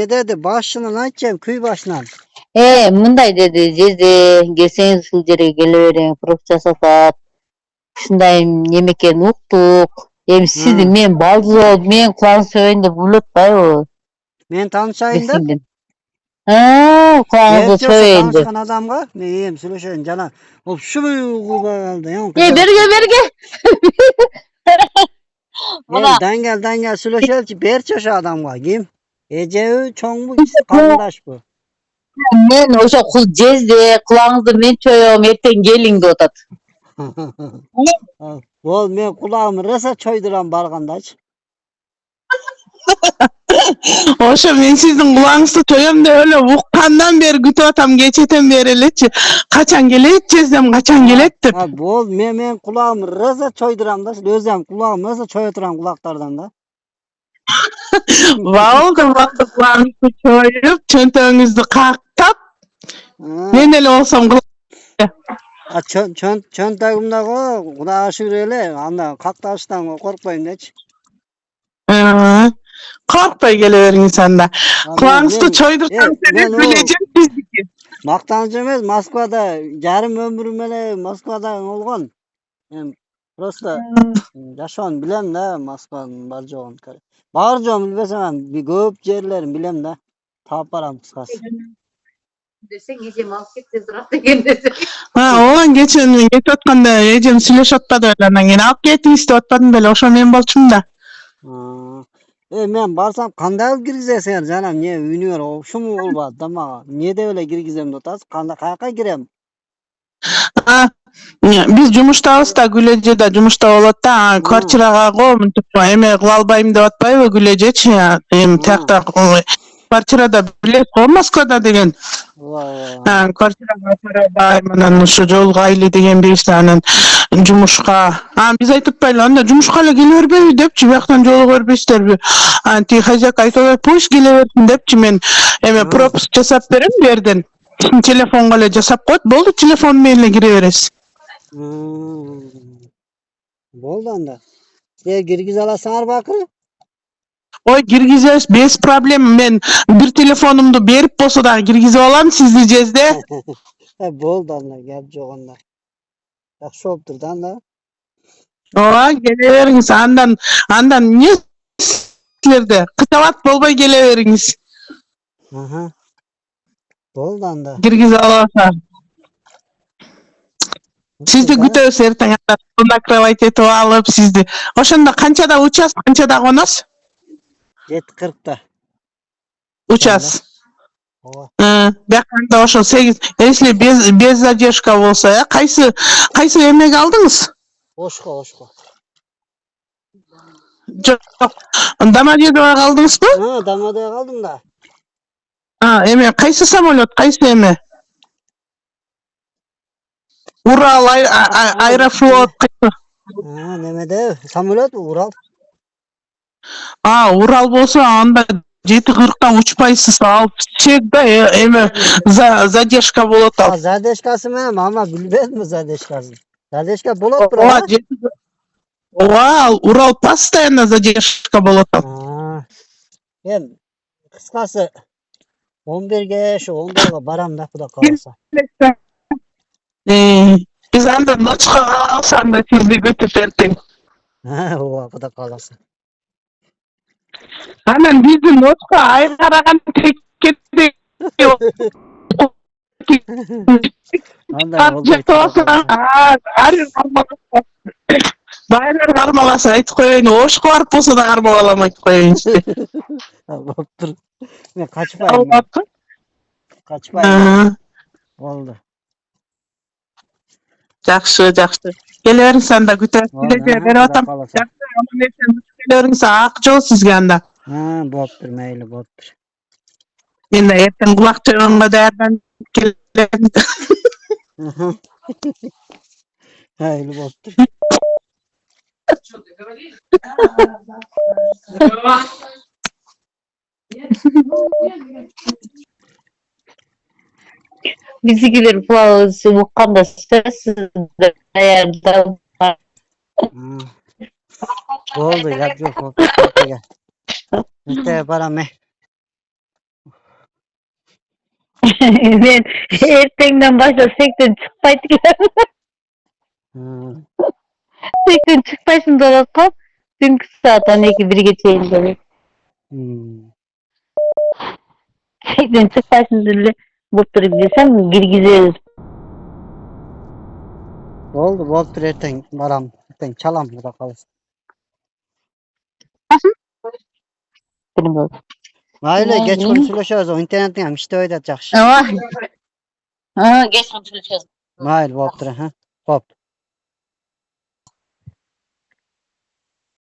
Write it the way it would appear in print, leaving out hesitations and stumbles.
Ne dedi? Başından açacağım köy başından. Мындай деди, жезде келсеңиз ушул жерге келе бериң, проф жасатат. Ушундай неме экенин уктук. Эми сизди мен балжоо, мен кулагыңызды сөйбөйүн деп уйлап атпайбы? Men tanışayım da. Келсеңден. Кулагыңызды Gerçi yoksa сөйбөйүн деп. tanışkan adamga. Men söyleşeyin cana. O şu kaldı. Берге. Мына Dengel söyleşelim berçi şu adamga. Kim? Ecevi çoğun bu ikisi kardeş bu. мен ошо жезде кулагыңызды мен чоём, эртең келиң деп атат. Ol men kulağımı rasa çoyduran bargandaç. Ошо мен сиздин кулагыңызды чоём деп эле уккандан бери күтүп атам, кечетен бери элечи. Качан келет, жездем качан келет деп. Bol men kulağımı rasa çoyduram da. Özüm kulağımı rasa çoyduram kulaklardan da. Болду, кулагыңызды чоюп, чөнтөгүңүздү кактап, мен эле болсом Çöntagımda Kudağa şükür ele. Anda kaktaştan korkmayın deç. коркпой келе бериңиz анда. Кулагыңызды чойдурсам себеп билежем сиздики. Maktancı emez Moskvada yarım ömrüm ele Moskvada olgan. Prosta yaşan bilem de Moskva'nın bar joğun. Bar joğun bilbesem bir köp yerlerin bilem de. Taparam kıskası. Десең, эжем алып кетсе турат деген десең. Ооба кечен кетип атканда эжем сүйлөшүп атпады беле, андан кийин алып кетиңиз деп атпадым беле, ошо мен болчумун да. Men barsam kanda alıp girgizesin canım ne ünüyor şu mu olmadı da mı ne de öyle girgizem notas kanda kayaka girem. Биз жумуштабыз да, Гүлэже да жумушта болот да. Квартирага го мынтип эме кыла албайм деп атпайбы Гүлэжечи? Эми тиякта квартирада билет го Москвада деген. Квартирага барабайм, анан ушу жолго айли деген бирisi анан жумушка. Биз айтып атпайлы, анда жумушка эле келе бербейби депчи, бияктан жолуга бербейсиздерби? Тиги хозяйка айтып атат, пусть келе берсин депчи, мен эме пропуск жасап берем бу жерден. Телефонго эле жасап коет, болду, телефон менен эле кире бересиз. Boldu anda. Size girgiz alasaňar bakırı? Ой, киргизебиз, без проблем. Мен бир телефонумду берип болсо дагы киргизип алам сизди жезде. Boldu anda, gap jok anda. Yaxşı bolupdur da anda. Ооба, келе бериңиz. Андан эмне силерде? Кытабат болбой келе бериңиz. Boldu anda. Киргизип алабаса. Сизди күтөбүз эртең на кровать этип алып сизди. Ошондо канчада учас, канчада конос? 7:40'da. Учас. Бияктанда ошо 8. Если без задержка болсо, кайсы эмеге алдыңыз? Oşko. Жок. Домодедово калдыңызбы? Damada kaldım da. Эме кайсы самолет, кайсы эме? Урал, Аэрофлот. Nemede? Samolyot mu? Ural. Урал болсо анда 7:40'da учпайсыз, ал всегда эме задержка болот ал. Zadeshkası mı? Ama bilmezmi zadeshkası? Zadeshka bolot mu? Ооба, Урал постоянно задержка болот ал. Ben kıskası 11'ge şu 11'ge baram da kuda kalırsa. Биз анда ночко калсам да сизди күтүп эртең. Ova kuda kalırsa. Анан биздин ночко ай караган теккеде. Байлар кармаласа айтып коеюн, ошко барып болсо да кармалалам айтып коеюн. Boptur. Ben kaçmayayım. Oldu. Жакшы. Келе бериңиз анда күтөм. Берип атам. Жакшы, келе бериңиз, ак жол сизге анда. Boptur, meyli boptur. Мен да эртең кулак чыгымга даярданып келем. Meyli boptur. Bizgiler kulağı укканда сөзсүз даярдап. Oldu, gap yok. Bitti, param Men ertengden başlap sekten çıkpaydılar. Ha. Sekten çıkpayсың деп atkam. Түнкү saat 12-1 чейин деле. Hmm. Sekten çıkpayсың деле болуп туруп десем киргизебиз. Oldu, boluptur erteň baram. Erteň çalam Xuda kalırsa. Bilmiyorum. Mayli, Ne geç bileyim. gün süleşeriz. O internetin hem işte öyle jakşı. Ama. Ha, geç konuşacağız. Mayli, boluptur ha. Hop.